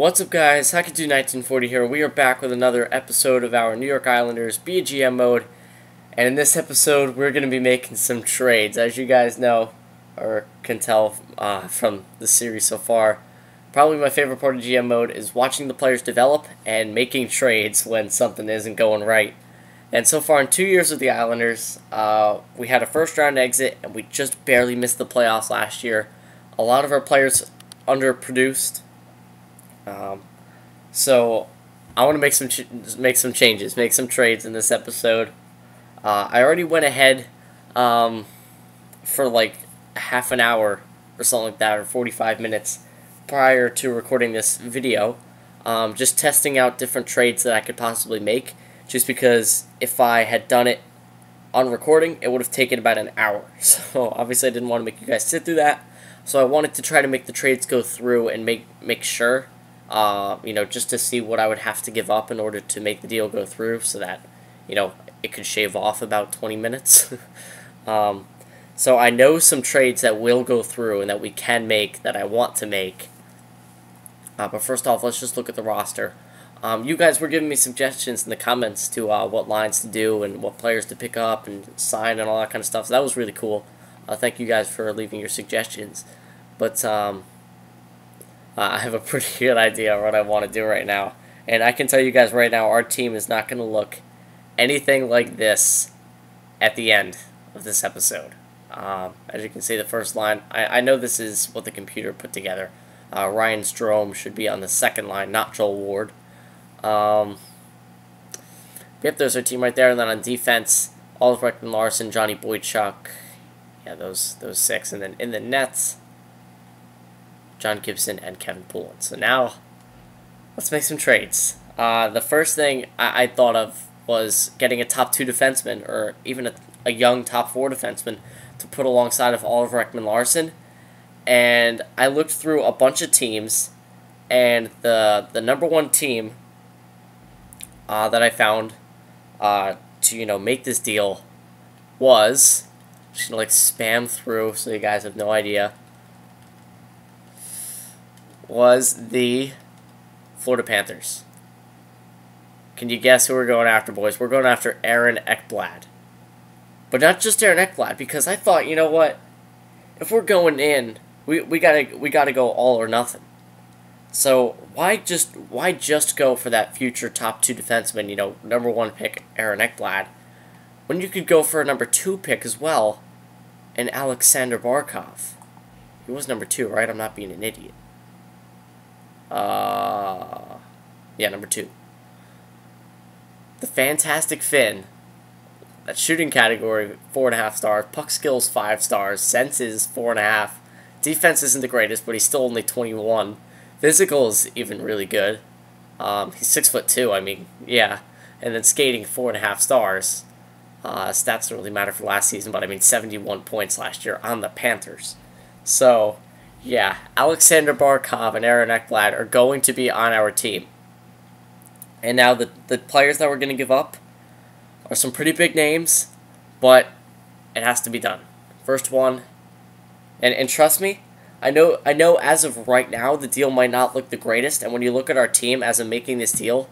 What's up, guys? Hackett1940 here. We are back with another episode of our New York Islanders BGM mode, and in this episode, we're going to be making some trades. As you guys know, or can tell from the series so far, probably my favorite part of GM mode is watching the players develop and making trades when something isn't going right. And so far in 2 years with the Islanders, we had a first-round exit, and we just barely missed the playoffs last year. A lot of our players underproduced. So I want to make some changes, make some trades in this episode. I already went ahead for like half an hour or something like that, or 45 minutes prior to recording this video, just testing out different trades that I could possibly make, just because if I had done it on recording, it would have taken about an hour. So obviously I didn't want to make you guys sit through that. So I wanted to try to make the trades go through and make sure, just to see what I would have to give up in order to make the deal go through, so that, it could shave off about 20 minutes. So I know some trades that will go through and that we can make, that I want to make. But first off, let's just look at the roster. You guys were giving me suggestions in the comments to what lines to do and what players to pick up and sign and all that kind of stuff. So that was really cool. Thank you guys for leaving your suggestions. But I have a pretty good idea of what I want to do right now. And I can tell you guys right now, our team is not going to look anything like this at the end of this episode. As you can see, the first line, I know this is what the computer put together. Ryan Strome should be on the second line, not Joel Ward. Yep, there's our team right there. And then on defense, Oliver Ekman-Larsson, Johnny Boychuk. Yeah, those six. And then in the nets, John Gibson and Kevin Poulin. So now, let's make some trades. The first thing I thought of was getting a top 2 defenseman, or even a young top 4 defenseman, to put alongside of Oliver Ekman-Larsson. And I looked through a bunch of teams, and the number one team that I found to make this deal was, I'm just gonna spam through so you guys have no idea, was the Florida Panthers. Can you guess who we're going after, boys? We're going after Aaron Ekblad. But not just Aaron Ekblad, because I thought, you know what? If we're going in, we gotta go all or nothing. So why just go for that future top 2 defenseman, number 1 pick Aaron Ekblad, when you could go for a number 2 pick as well, and Alexander Barkov. He was number 2, right? I'm not being an idiot. Yeah, number 2. The Fantastic Finn. That shooting category, 4.5 stars. Puck skills, 5 stars. Senses, 4.5. Defense isn't the greatest, but he's still only 21. Physical is even really good. He's 6'2", I mean, yeah. And then skating, 4.5 stars. Stats don't really matter for last season, but I mean 71 points last year on the Panthers. So, yeah, Alexander Barkov and Aaron Ekblad are going to be on our team. And now the players that we're going to give up are some pretty big names, but it has to be done. First one, and trust me, I know as of right now the deal might not look the greatest, and when you look at our team as I'm making this deal,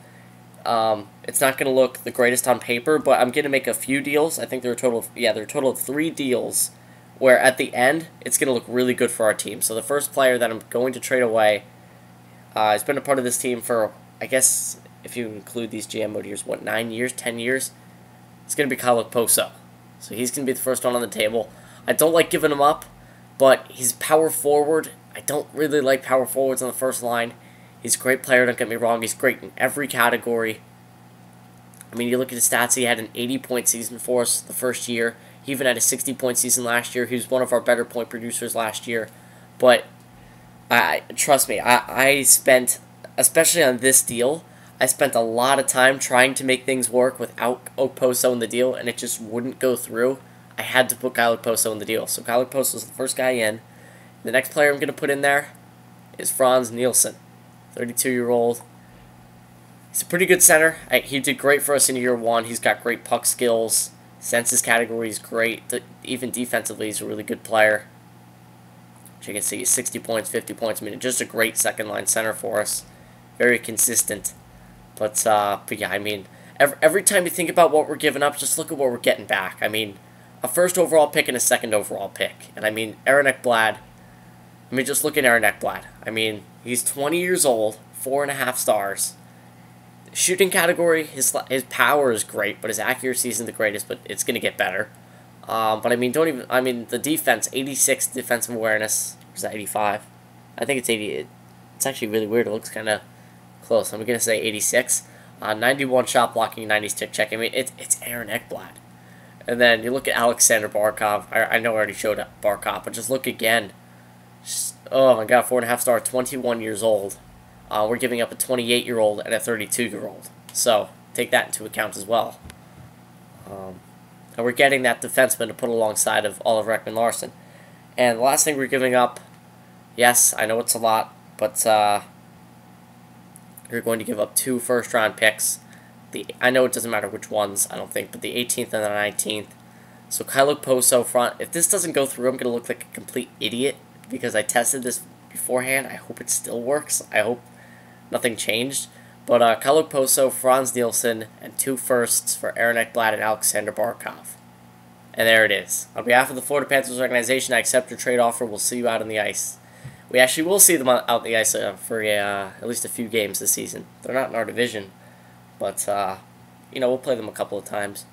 it's not going to look the greatest on paper, but I'm going to make a few deals. I think there are a total of 3 deals, where at the end, it's going to look really good for our team. So the first player that I'm going to trade away has been a part of this team for, I guess, if you include these GM mode years, 9 years, 10 years? It's going to be Kyle Poso. So he's going to be the first one on the table. I don't like giving him up, but he's power forward. I don't really like power forwards on the first line. He's a great player, don't get me wrong. He's great in every category. I mean, you look at his stats, he had an 80-point season for us the first year. He even had a 60-point season last year. He was one of our better point producers last year. But trust me, I spent, especially on this deal, I spent a lot of time trying to make things work without Okposo in the deal, and it just wouldn't go through. I had to put Kyle Okposo in the deal. So Kyle Okposo is the first guy in. The next player I'm going to put in there is Franz Nielsen, 32-year-old. He's a pretty good center. He did great for us in year 1. He's got great puck skills. Senses category is great. Even defensively, he's a really good player. As you can see, 60 points, 50 points. I mean, just a great second-line center for us. very consistent. But yeah, I mean, every time you think about what we're giving up, just look at what we're getting back. I mean, a first overall pick and a second overall pick. And I mean, Aaron Ekblad, I mean, just look at Aaron Ekblad. I mean, he's 20 years old, 4.5 stars. Shooting category, his power is great, but his accuracy isn't the greatest, but it's going to get better. But I mean, the defense, 86 defensive awareness. Or is that 85? I think it's 80. It's actually really weird. It looks kind of close. I'm going to say 86. 91 shot blocking, 90 stick check. I mean, it's Aaron Ekblad. And then you look at Alexander Barkov. I know I already showed Barkov, but just look again. Just, oh my god, 4.5 star, 21 years old. We're giving up a 28-year-old and a 32-year-old. So, take that into account as well. And we're getting that defenseman to put alongside of Oliver Ekman-Larsson. And the last thing we're giving up, yes, I know it's a lot, but you're going to give up 2 first-round picks. I know it doesn't matter which ones, I don't think, but the 18th and the 19th. So Kyle Poso front. If this doesn't go through, I'm going to look like a complete idiot because I tested this beforehand. I hope it still works. I hope nothing changed. But Kyle Poso, Franz Nielsen, and 2 firsts for Aaron Ekblad and Alexander Barkov. And there it is. On behalf of the Florida Panthers organization, I accept your trade offer. We'll see you out on the ice. We actually will see them out on the ice for at least a few games this season. They're not in our division, but you know, we'll play them a couple of times.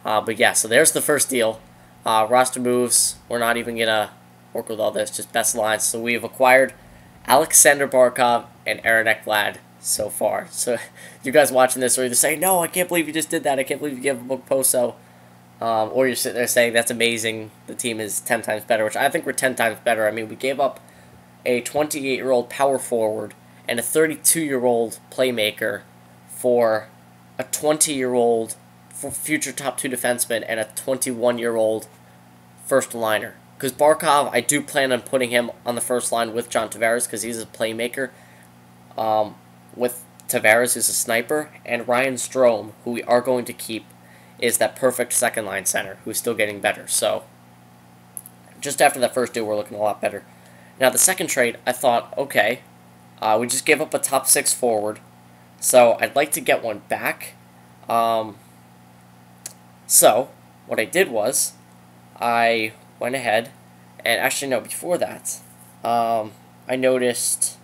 But yeah, so there's the first deal. Roster moves. We're not even gonna work with all this. Just best lines. So we have acquired Alexander Barkov and Aaron Ekblad so far. So you guys watching this are either saying, "No, I can't believe you just did that. I can't believe you gave up Poso," or you're sitting there saying, "That's amazing. The team is 10 times better," which I think we're 10 times better. I mean, we gave up a 28-year-old power forward and a 32-year-old playmaker for a 20-year-old future top 2 defenseman and a 21-year-old first liner. Because Barkov, I do plan on putting him on the first line with John Tavares because he's a playmaker. With Tavares, who's a sniper, and Ryan Strome, who we are going to keep, is that perfect second line center who's still getting better. So just after that first deal, we're looking a lot better. Now, the second trade, I thought, okay, we just gave up a top 6 forward, so I'd like to get one back. So, what I did was, I went ahead, and actually, no, before that, I noticed,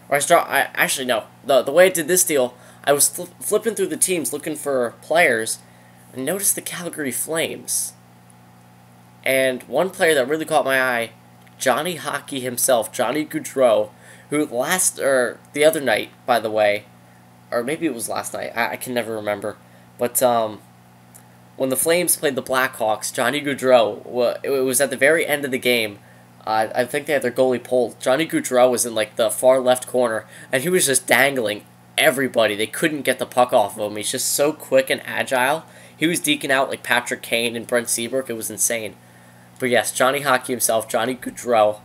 or actually, no, the way I did this deal, I was flipping through the teams looking for players, and noticed the Calgary Flames. And one player that really caught my eye, Johnny Hockey himself, Johnny Gaudreau, who the other night, by the way, or maybe it was last night, I can never remember, but when the Flames played the Blackhawks, Johnny Gaudreau, it was at the very end of the game, I think they had their goalie pulled. Johnny Gaudreau was in like the far left corner, and he was just dangling everybody. They couldn't get the puck off of him. He's just so quick and agile. He was deking out like Patrick Kane and Brent Seabrook. It was insane. But yes, Johnny Hockey himself, Johnny Gaudreau.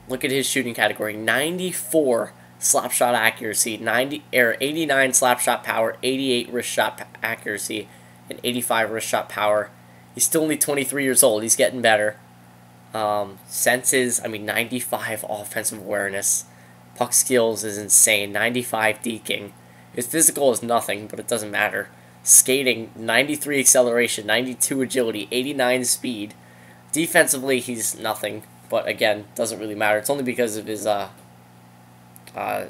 Look at his shooting category: 94 slap shot accuracy, 89 slap shot power, 88 wrist shot accuracy, and 85 wrist shot power. He's still only 23 years old. He's getting better. Senses, 95 offensive awareness. Puck skills is insane. 95 deking. His physical is nothing, but it doesn't matter. Skating, 93 acceleration, 92 agility, 89 speed. Defensively, he's nothing, but again, doesn't really matter. It's only because of his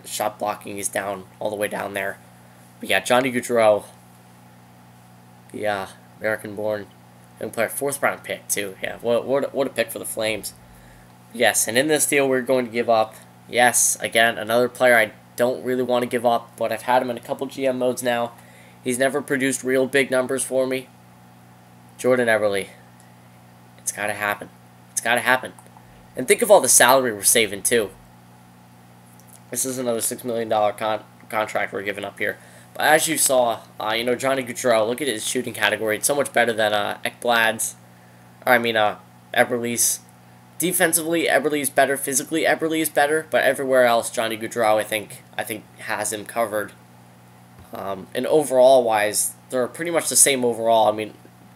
shot blocking. He's down, all the way down there. But yeah, Johnny Gaudreau, American-born young player, 4th round pick too. Yeah, what a pick for the Flames. Yes, and in this deal, we're going to give up, yes, again, another player I don't really want to give up, but I've had him in a couple GM modes now. He's never produced real big numbers for me. Jordan Eberle. It's got to happen. It's got to happen. And think of all the salary we're saving, too. This is another $6 million contract we're giving up here. But as you saw, Johnny Gaudreau, look at his shooting category. It's so much better than Ekblad's. Eberle's. Defensively, Eberle's better. Physically, Eberle is better. But everywhere else, Johnny Gaudreau, I think has him covered. And overall-wise, they're pretty much the same overall.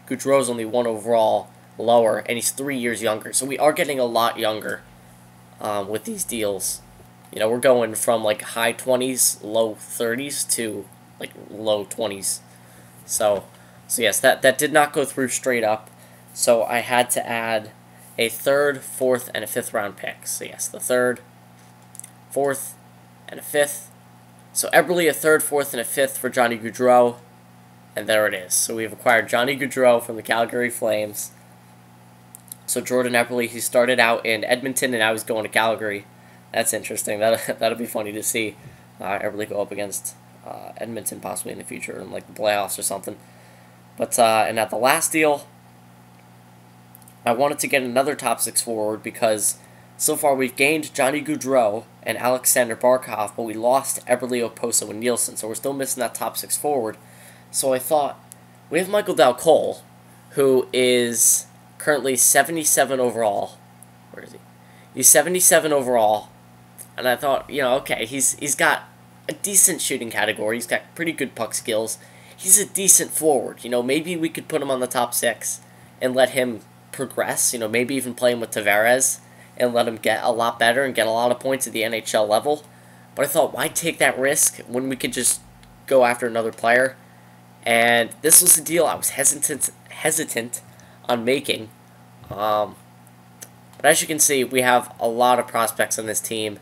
Gaudreau's only 1 overall lower, and he's 3 years younger. So we are getting a lot younger with these deals. You know, we're going from like high 20s, low 30s to like low 20s. So, so yes, that did not go through straight up. So I had to add a third, fourth, and a fifth round pick. So yes, the third, fourth, and a fifth. So Eberle, a third, fourth, and a fifth for Johnny Gaudreau. And there it is. So we've acquired Johnny Gaudreau from the Calgary Flames. So Jordan Eberle, he started out in Edmonton and now he's going to Calgary. That's interesting. That'll be funny to see Eberle go up against Edmonton possibly in the future in like the playoffs or something. But and at the last deal, I wanted to get another top six forward because so far we've gained Johnny Gaudreau and Alexander Barkov, but we lost Eberle, Oposo, and Nielsen. So we're still missing that top six forward. So I thought we have Michael Dal Cole, who is currently 77 overall. Where is he? He's 77 overall. And I thought, you know, okay, he's got a decent shooting category. He's got pretty good puck skills. He's a decent forward. You know, maybe we could put him on the top six and let him progress. You know, maybe even play him with Tavares and let him get a lot better and get a lot of points at the NHL level. But I thought, why take that risk when we could just go after another player? And this was the deal I was hesitant on making. But as you can see, we have a lot of prospects on this team,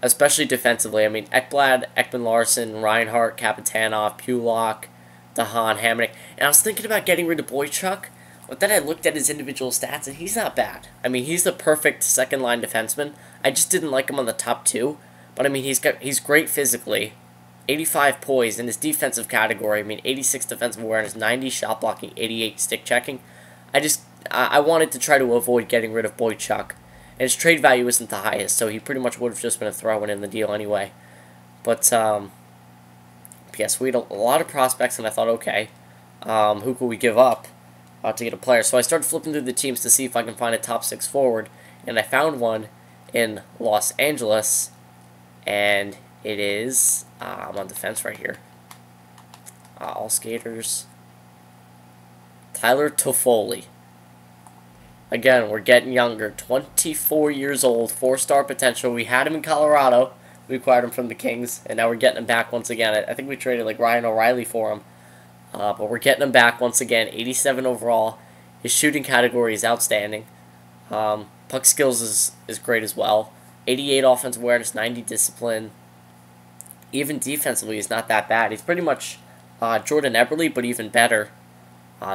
especially defensively. I mean, Ekblad, Ekman-Larsson, Reinhart, Kapitanov, Pulock, Dahan, Hamonic. And I was thinking about getting rid of Boychuk, but then I looked at his individual stats, and he's not bad. I mean, he's the perfect second-line defenseman. I just didn't like him on the top two. But, I mean, he's great physically. 85 poise in his defensive category. I mean, 86 defensive awareness, 90 shot blocking, 88 stick checking. I wanted to try to avoid getting rid of Boychuk. And his trade value isn't the highest, so he pretty much would have just been a throw-in in the deal anyway. But, yes, we had a lot of prospects, and I thought, okay, who could we give up to get a player? So I started flipping through the teams to see if I can find a top six forward, and I found one in Los Angeles, and it is, I'm on defense right here, all skaters, Tyler Toffoli. Again, we're getting younger. 24 years old, 4-star potential. We had him in Colorado. We acquired him from the Kings, and now we're getting him back once again. I think we traded like Ryan O'Reilly for him. But we're getting him back once again. 87 overall. His shooting category is outstanding. Puck skills is great as well. 88 offensive awareness, 90 discipline. Even defensively, he's not that bad. He's pretty much Jordan Eberle, but even better.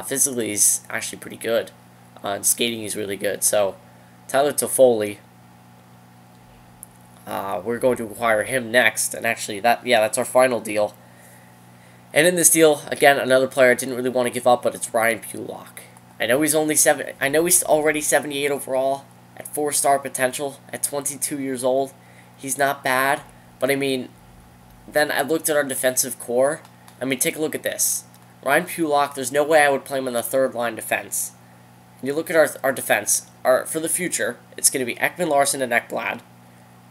Physically, he's actually pretty good. And skating, he's really good. So, Tyler Toffoli, we're going to acquire him next. And actually, that's our final deal. And in this deal, again, another player I didn't really want to give up, but it's Ryan Pulock. I know he's already 78 overall at 4-star potential at 22 years old. He's not bad, but I mean, then I looked at our defensive core. I mean, take a look at this. Ryan Pulock, there's no way I would play him in the third-line defense. When you look at our defense, for the future, it's going to be Ekman-Larsson and Ekblad,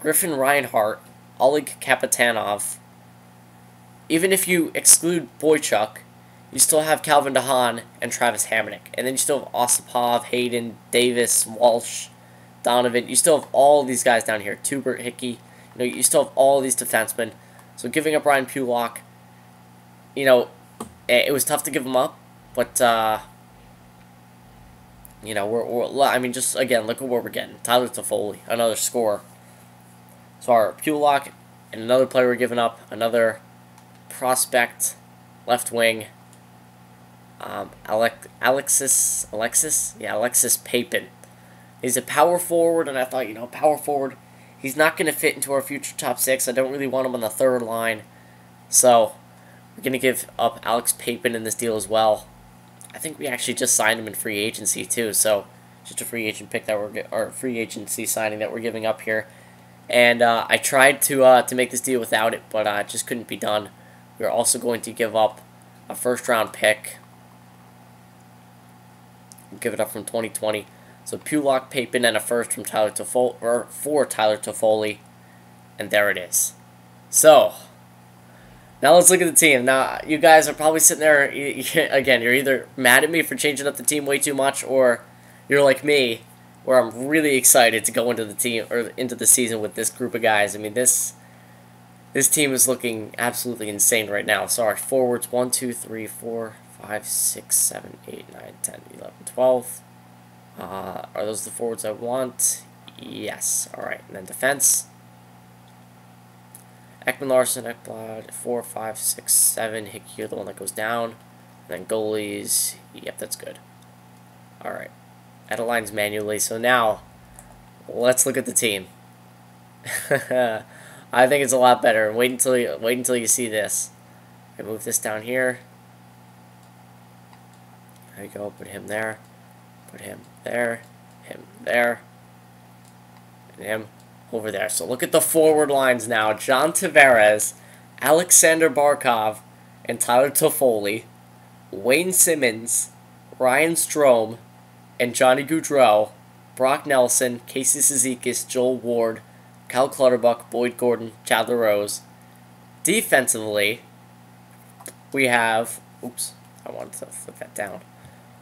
Griffin Reinhart, Oleg Kapitanov. Even if you exclude Boychuk, you still have Calvin Dahan and Travis Hamonic. And then you still have Osipov, Hayden, Davis, Walsh, Donovan. You still have all these guys down here. Tubert, Hickey. You know, you still have all these defensemen. So giving up Ryan Pulock, you know, it was tough to give him up. But, you know, I mean, just, again, look at what we're getting. Tyler Toffoli, another scorer. So our Pulock and another player we're giving up, another prospect, left wing, Alexis Papin. He's a power forward, and I thought, you know, power forward, he's not going to fit into our future top six. I don't really want him on the third line. So, we're going to give up Alex Papin in this deal as well. I think we actually just signed him in free agency, too. So, just a free agent pick or free agency signing that we're giving up here. And I tried to make this deal without it, but it just couldn't be done. We're also going to give up a first-round pick. Give it up from 2020. So Pulock, Papin, and a first from Tyler Toffoli, and there it is. So now let's look at the team. Now you guys are probably sitting there again. You're either mad at me for changing up the team way too much, or you're like me where I'm really excited to go into the team or into the season with this group of guys. I mean, this team is looking absolutely insane right now. Sorry, forwards 1, 2, 3, 4, 5, 6, 7, 8, 9, 10, 11, 12. Are those the forwards I want? Yes. All right, and then defense. Ekman Larson, Ekblad, 4, 5, 6, 7. Hickey, you're the one that goes down. And then goalies. Yep, that's good. All right. Add lines manually. So now, let's look at the team. I think it's a lot better. Wait until you see this. I move this down here. There you go. Put him there. Put him there. Him there. And him over there. So look at the forward lines now. John Tavares, Alexander Barkov, and Tyler Toffoli, Wayne Simmons, Ryan Strome, and Johnny Gaudreau, Brock Nelson, Casey Cizikas, Joel Ward, Kyle Clutterbuck, Boyd Gordon, Chad LaRose. Defensively, we have... Oops, I wanted to flip that down.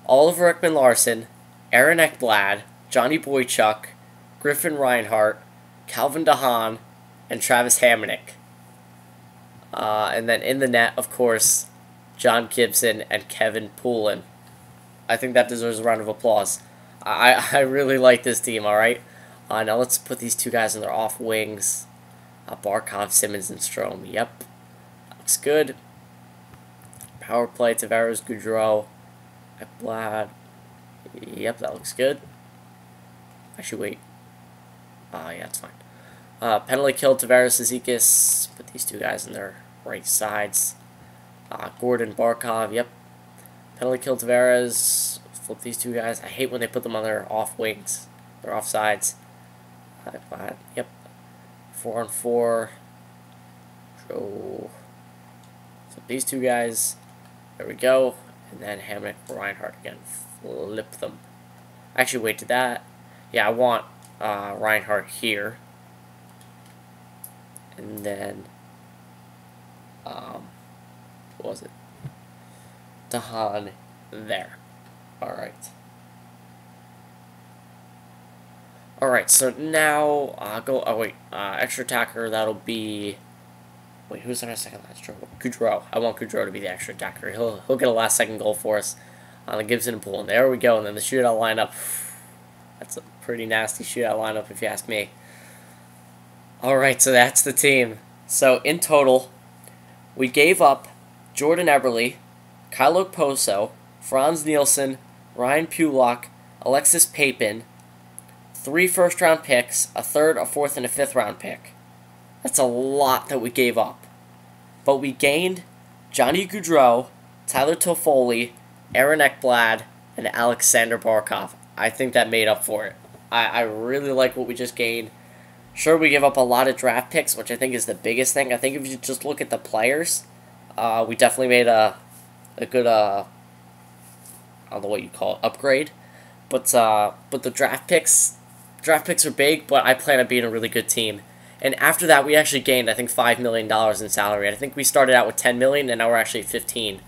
Oliver Ekman-Larsson, Aaron Ekblad, Johnny Boychuk, Griffin Reinhart, Calvin DeHaan, and Travis Hamonic. And then in the net, of course, John Gibson and Kevin Poulin. I think that deserves a round of applause. I really like this team, alright? Now let's put these two guys on their off wings. Barkov, Simmons, and Strome. Yep. Looks good. Power play, Tavares, Gaudreau, Ekblad. Yep, that looks good. Actually, wait. Yeah, it's fine. Penalty kill, Tavares, Cizikas. Put these two guys on their right sides. Gordon, Barkov, yep. Penalty kill, Tavares. Flip these two guys. I hate when they put them on their off wings. Their off sides. Yep. 4-on-4. So these two guys. There we go. And then Hamonic, Reinhardt again. Flip them. Actually, wait, did that? Yeah, I want Reinhardt here. And then, what was it? DeHaan there. Alright. Alright, so now, extra attacker, that'll be, wait, who's on our second last stroke? Gaudreau. I want Gaudreau to be the extra attacker. He'll get a last second goal for us on the Gibson and Poulin. There we go, and then the shootout lineup. That's a pretty nasty shootout lineup if you ask me. Alright, so that's the team. So, in total, we gave up Jordan Eberle, Kyle Okposo, Franz Nielsen, Ryan Pulock, Alexis Papin, 3 first-round picks, a third, a fourth, and a fifth-round pick. That's a lot that we gave up. But we gained Johnny Gaudreau, Tyler Toffoli, Aaron Ekblad, and Alexander Barkov. I think that made up for it. I really like what we just gained. Sure, we give up a lot of draft picks, which I think is the biggest thing. I think if you just look at the players, we definitely made a good, I don't know what you call it, upgrade. But the draft picks are big, but I plan on being a really good team. And after that, we actually gained, I think, $5 million in salary. I think we started out with $10 million, and now we're actually 15.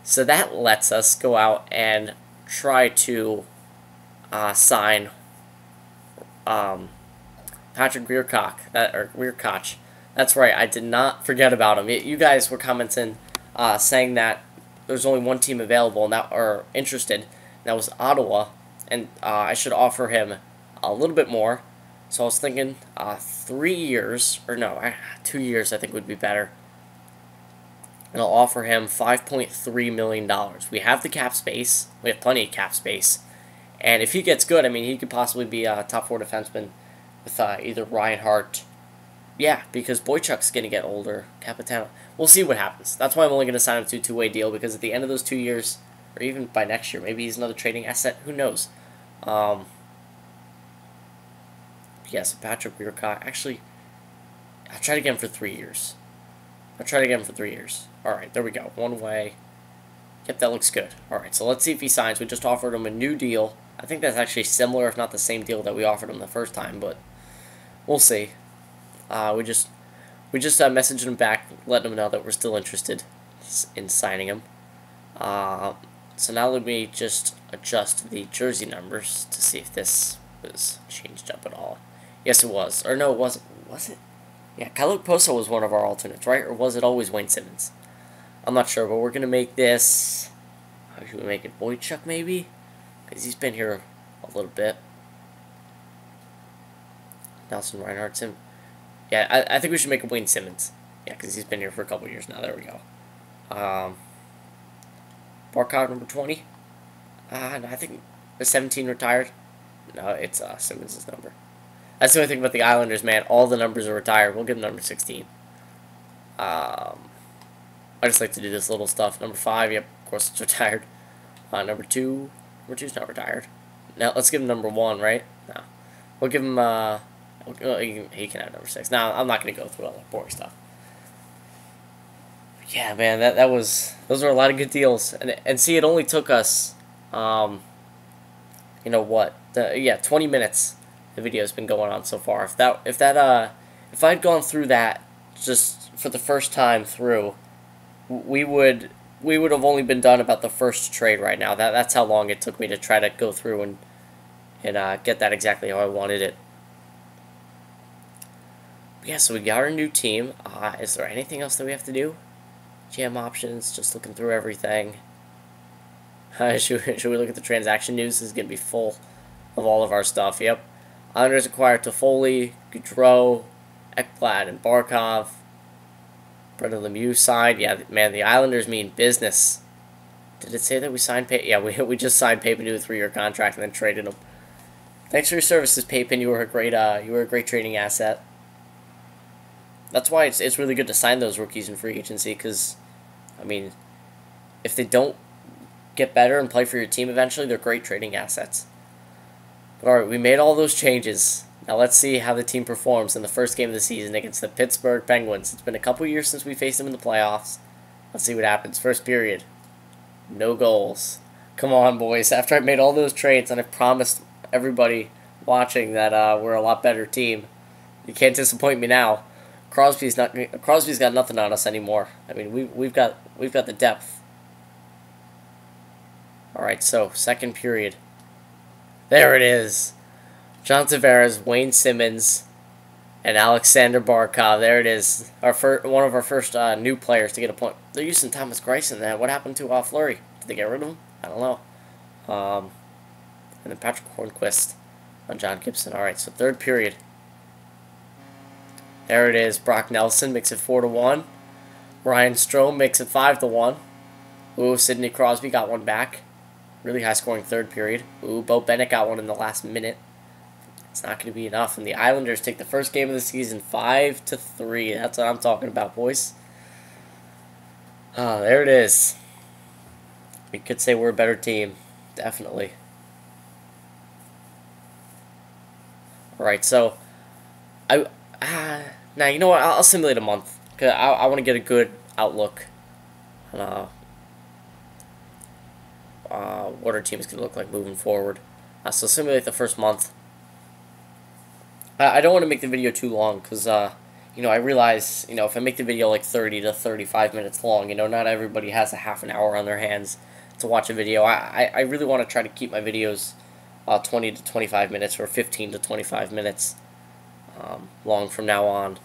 So that lets us go out and try to sign Patrick Weirkoch. That's right, I did not forget about him. You guys were commenting, saying that there's only one team available or interested, and that was Ottawa, and I should offer him a little bit more. So I was thinking 3 years, or no, 2 years I think would be better. And I'll offer him $5.3 million. We have the cap space. We have plenty of cap space. And if he gets good, I mean, he could possibly be a top 4 defenseman with either Reinhart. Yeah, because Boychuk's going to get older. Capitano. We'll see what happens. That's why I'm only going to sign him to a 2-way deal, because at the end of those 2 years, or even by next year, maybe he's another trading asset. Who knows? Yes, Patrick Weirkoch. Actually, I'll try to get him for 3 years. Alright, there we go. 1 way. Yep, that looks good. Alright, so let's see if he signs. We just offered him a new deal. I think that's actually similar, if not the same deal that we offered him the first time, but we'll see. We just messaged him back, letting him know that we're still interested in signing him. So now let me just adjust the jersey numbers to see if this was changed up at all. Yes, it was. Or no, it wasn't. Was it? Yeah, Kyle Poso was one of our alternates, right? Or was it always Wayne Simmons? I'm not sure, but we're going to make this... How should we make it? Boychuk, maybe? Because he's been here a little bit. Nelson Reinhardt's him. Yeah, I think we should make it Wayne Simmons. Yeah, because he's been here for a couple years now. There we go. Barkov, number 20. No, I think the 17 retired. No, it's Simmons' number. That's the only thing about the Islanders, man. All the numbers are retired. We'll give him number 16. I just like to do this little stuff. Number 5, yep, of course it's retired. Number 2, number 2's not retired. Now, let's give him number 1, right? No. We'll give him, he can have number 6. Now, I'm not going to go through all that boring stuff. Yeah, man, those were a lot of good deals. And see, it only took us, you know what? 20 minutes. The video's been going on so far. If I'd gone through that just for the first time through, we would have only been done about the first trade right now. That's how long it took me to try to go through and get that exactly how I wanted it. But yeah, so we got our new team. Is there anything else that we have to do? GM options, just looking through everything. Should we look at the transaction news? This is going to be full of all of our stuff. Yep. Islanders acquired Toffoli, Gaudreau, Ekblad, and Barkov. Brendan Lemieux signed. Yeah, man, the Islanders mean business. Did it say that we signed Payton? Yeah, we just signed Payton to a 3-year contract and then traded him. Thanks for your services, Payton. You were a great trading asset. That's why it's really good to sign those rookies in free agency, because, I mean, if they don't get better and play for your team eventually, they're great trading assets. But alright, we made all those changes. Now let's see how the team performs in the first game of the season against the Pittsburgh Penguins. It's been a couple years since we faced them in the playoffs. Let's see what happens. First period. No goals. Come on, boys. After I made all those trades and I promised everybody watching that we're a lot better team, you can't disappoint me now. Crosby's got nothing on us anymore. I mean, we've got the depth. All right, so second period. There it is. John Tavares, Wayne Simmons, and Alexander Barkov. There it is. One of our first new players to get a point. They're using Thomas Greiss in that. What happened to Fleury? Did they get rid of him? I don't know. And then Patrick Hornquist on John Gibson. All right, so third period. There it is. Brock Nelson makes it 4-1. Ryan Strome makes it 5-1. Ooh, Sidney Crosby got one back. Really high-scoring third period. Ooh, Bo Bennett got one in the last minute. It's not going to be enough. And the Islanders take the first game of the season 5-3. That's what I'm talking about, boys. Oh, there it is. We could say we're a better team. Definitely. Alright, so now you know what? I'll simulate a month. Cause I want to get a good outlook on what our team is going to look like moving forward. So simulate the first month. I don't want to make the video too long because, you know, I realize, you know, if I make the video like 30 to 35 minutes long, you know, not everybody has a half an hour on their hands to watch a video. I really want to try to keep my videos 20 to 25 minutes or 15 to 25 minutes long from now on.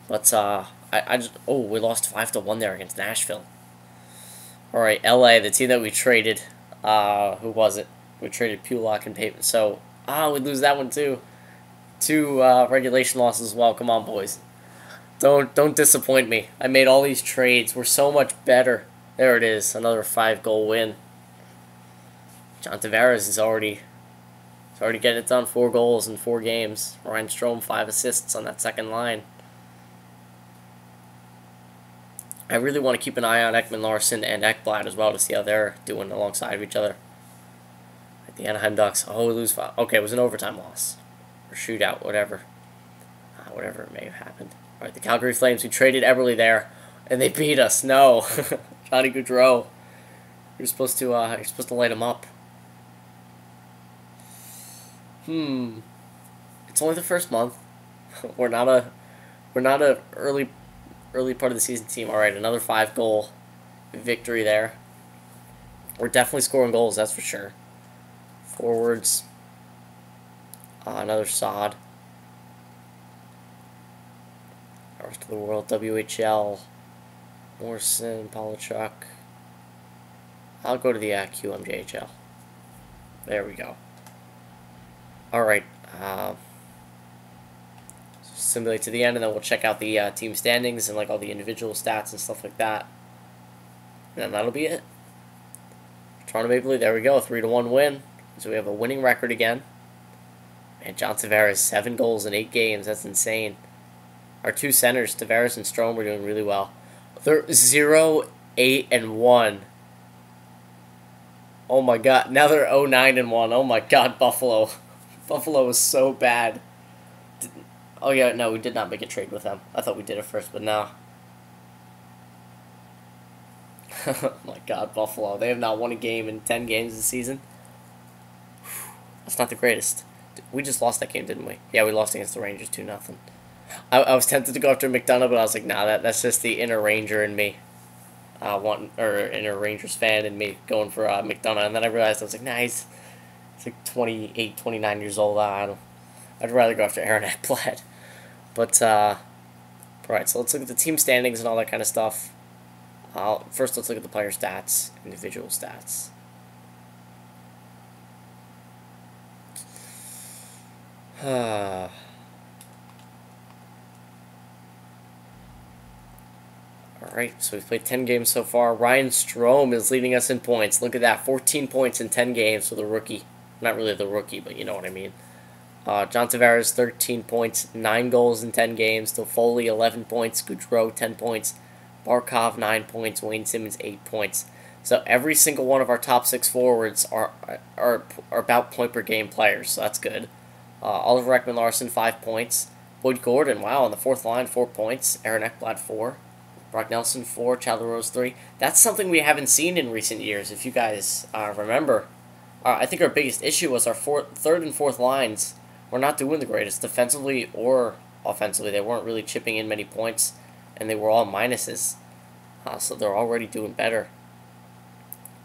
But we lost 5-1 there against Nashville. All right, LA, the team that we traded. Who was it? We traded Pulock and Payton. So we lose that one too. 2 regulation losses as well. Come on, boys. Don't disappoint me. I made all these trades. We're so much better. There it is. Another 5-goal win. John Tavares is already getting it done. 4 goals in 4 games. Ryan Strome 5 assists on that second line. I really want to keep an eye on Ekman Larson and Ekblad as well to see how they're doing alongside of each other. Like the Anaheim Ducks. Oh, we lose 5. Okay, it was an overtime loss. Or shootout, whatever. Whatever it may have happened. Alright, the Calgary Flames, we traded Eberle there. And they beat us. No. Johnny Gaudreau. You're supposed to light him up. It's only the first month. We're not a early part of the season team. All right, another 5-goal victory there. We're definitely scoring goals, that's for sure. Forwards. Another sod. Rest of the world, WHL. Morrison, Polachuk. I'll go to the QMJHL. There we go. Alright. Simulate to the end, and then we'll check out the team standings and like all the individual stats and stuff like that. And then that'll be it. Toronto Maple Leaf, there we go, 3-1 win. So we have a winning record again. And John Tavares, 7 goals in 8 games. That's insane. Our two centers, Tavares and Strome, are doing really well. They're 0-8-1. Oh my god. Now they're 0-9-1. Oh my god, Buffalo. Buffalo is so bad. Oh yeah, no, we did not make a trade with them. I thought we did it first, but no. Oh my god, Buffalo. They have not won a game in 10 games this season. That's not the greatest. We just lost that game, didn't we? Yeah, we lost against the Rangers 2-0. I was tempted to go after McDonough, but I was like, nah, that's just the inner Ranger in me. Inner Rangers fan in me going for McDonough. And then I realized, I was like, nah, he's like 28, 29 years old. I'd rather go after Aaron Ekblad. But, alright, so let's look at the team standings and all that kind of stuff. First, let's look at the player stats, individual stats. Alright, so we've played 10 games so far. Ryan Strome is leading us in points. Look at that, 14 points in 10 games for the rookie. Not really the rookie, but you know what I mean. John Tavares, 13 points, 9 goals in 10 games. Toffoli, 11 points. Goudreau, 10 points. Barkov, 9 points. Wayne Simmons, 8 points. So every single one of our top 6 forwards are about point-per-game players, so that's good. Oliver Ekman-Larsson, 5 points. Boyd Gordon, wow, on the 4th line, 4 points. Aaron Ekblad, 4. Brock Nelson, 4. Chad LaRose, 3. That's something we haven't seen in recent years, if you guys remember. I think our biggest issue was our 3rd and 4th lines were not doing the greatest, defensively or offensively. They weren't really chipping in many points, and they were all minuses. So they're already doing better.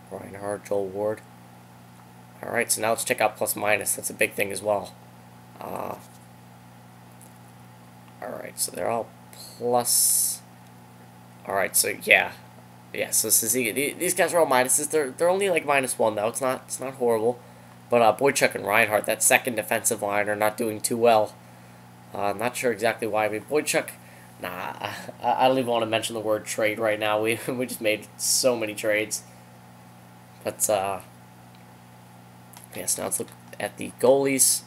Ryan Hart, Joel Ward. Alright, so now let's check out plus-minus. That's a big thing as well. Alright, so they're all plus. Alright, so yeah. Yeah, so these guys are all minuses. They're only like -1 though. It's not horrible. But Boychuk and Reinhardt, that second defensive line, are not doing too well. I'm not sure exactly why. I mean, Boychuk, nah, I don't even want to mention the word trade right now. We just made so many trades. But yes, now let's look at the goalies.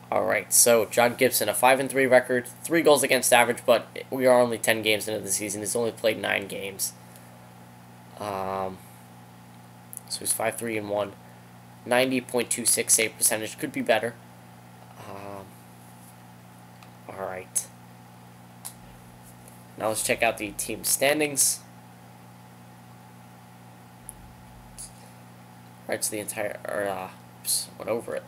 Alright, so John Gibson, a 5-3 record, 3 goals against average, but we are only 10 games into the season. He's only played 9 games. So he's 5-3-1. 90.26 save percentage. Could be better. Alright. Now let's check out the team standings. Alright, so the entire... went over it.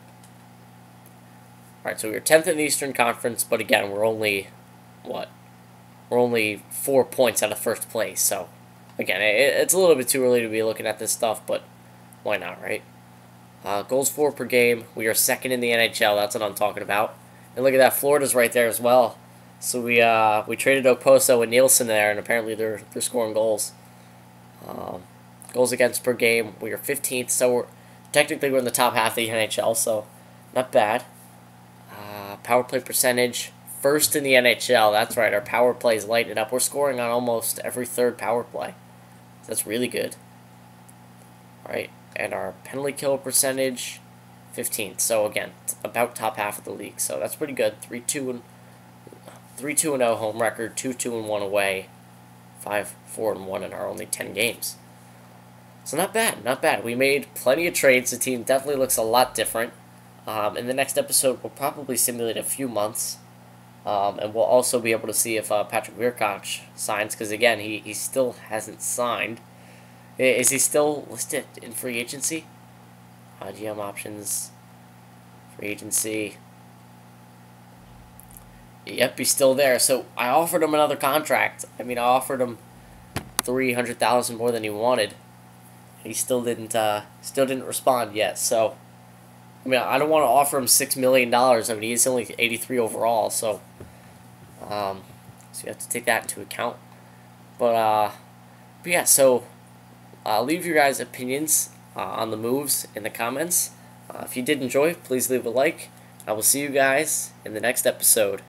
Alright, so we were 10th in the Eastern Conference, but again, we're only, what? We're only 4 points out of first place, so, again, it's a little bit too early to be looking at this stuff, but why not, right? Goals for per game, we are 2nd in the NHL, that's what I'm talking about. And look at that, Florida's right there as well. So we traded Okposo and Nielsen there, and apparently they're scoring goals. Goals against per game, we are 15th, so technically we're in the top half of the NHL, so not bad. Power play percentage, 1st in the NHL. That's right, our power play is lighting up. We're scoring on almost every 3rd power play. So that's really good. Alright, and our penalty kill percentage, 15th. So again, about top half of the league. So that's pretty good. 3-2-0 home record, 2-2-1 away, 5-4-1 in our only 10 games. So not bad, not bad. We made plenty of trades. The team definitely looks a lot different. In the next episode, we'll probably simulate a few months, and we'll also be able to see if Patrick Virkoch signs, because again, he still hasn't signed. Is he still listed in free agency? GM options, free agency. Yep, he's still there. So I offered him another contract. I mean, I offered him $300,000 more than he wanted. He still didn't respond yet. So. I mean, I don't want to offer him $6 million. I mean, he's only 83 overall, so you have to take that into account. But yeah, so leave your guys' opinions on the moves in the comments. If you did enjoy, please leave a like. I will see you guys in the next episode.